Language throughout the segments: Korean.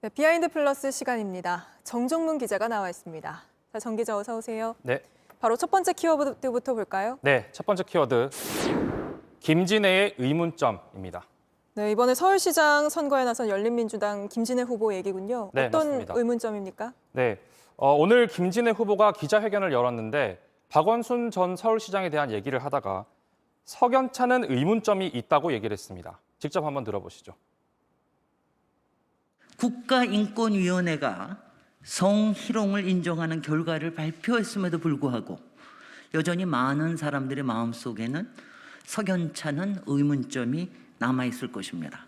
네, 비하인드 플러스 시간입니다. 정종문 기자가 나와 있습니다. 자, 정 기자 어서 오세요. 네. 바로 첫 번째 키워드부터 볼까요? 네, 첫 번째 키워드. 김진애의 의문점입니다. 네, 이번에 서울시장 선거에 나선 열린민주당 김진애 후보 얘기군요. 네, 어떤 맞습니다. 의문점입니까? 네. 오늘 김진애 후보가 기자회견을 열었는데 박원순 전 서울시장에 대한 얘기를 하다가 석연찮은 의문점이 있다고 얘기를 했습니다. 직접 한번 들어보시죠. 국가인권위원회가 성희롱을 인정하는 결과를 발표했음에도 불구하고 여전히 많은 사람들의 마음속에는 석연찮은 의문점이 남아있을 것입니다.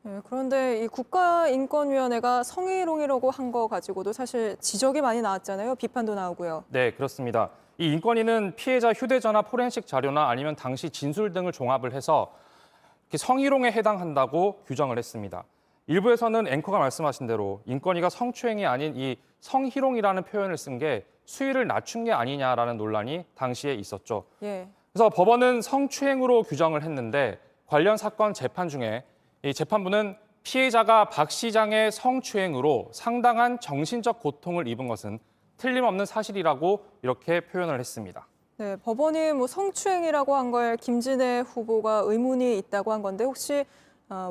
네, 그런데 이 국가인권위원회가 성희롱이라고 한 거 가지고도 사실 지적이 많이 나왔잖아요. 비판도 나오고요. 네, 그렇습니다. 이 인권위는 피해자 휴대전화 포렌식 자료나 아니면 당시 진술 등을 종합을 해서 성희롱에 해당한다고 규정을 했습니다. 일부에서는 앵커가 말씀하신 대로 인권위가 성추행이 아닌 이 성희롱이라는 표현을 쓴 게 수위를 낮춘 게 아니냐라는 논란이 당시에 있었죠. 예. 그래서 법원은 성추행으로 규정을 했는데 관련 사건 재판 중에 이 재판부는 피해자가 박 시장의 성추행으로 상당한 정신적 고통을 입은 것은 틀림없는 사실이라고 이렇게 표현을 했습니다. 네, 법원이 성추행이라고 한 걸 김진애 후보가 의문이 있다고 한 건데 혹시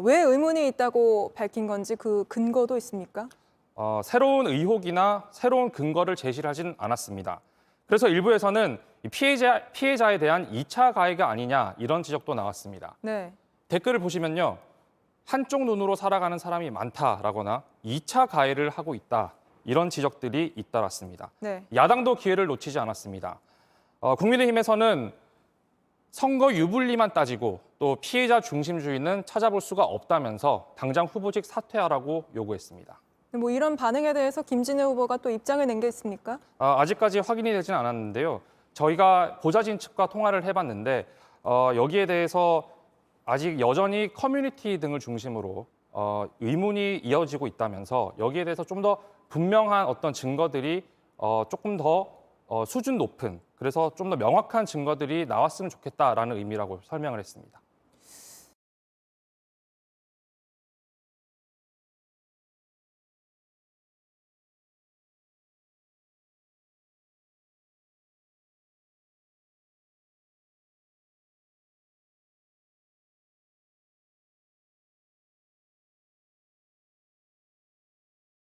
왜 의문이 있다고 밝힌 건지 그 근거도 있습니까? 새로운 의혹이나 새로운 근거를 제시를 하진 않았습니다. 그래서 일부에서는 피해자에 대한 2차 가해가 아니냐 이런 지적도 나왔습니다. 네. 댓글을 보시면요. 한쪽 눈으로 살아가는 사람이 많다라거나 2차 가해를 하고 있다. 이런 지적들이 잇따랐습니다. 네. 야당도 기회를 놓치지 않았습니다. 국민의힘에서는 선거 유불리만 따지고 또 피해자 중심주의는 찾아볼 수가 없다면서 당장 후보직 사퇴하라고 요구했습니다. 이런 반응에 대해서 김진애 후보가 또 입장을 낸 게 있습니까? 아직까지 확인이 되지는 않았는데요. 저희가 보좌진 측과 통화를 해봤는데 여기에 대해서 아직 여전히 커뮤니티 등을 중심으로 의문이 이어지고 있다면서 여기에 대해서 좀 더 분명한 어떤 증거들이 조금 더 수준 높은 그래서 좀 더 명확한 증거들이 나왔으면 좋겠다라는 의미라고 설명을 했습니다.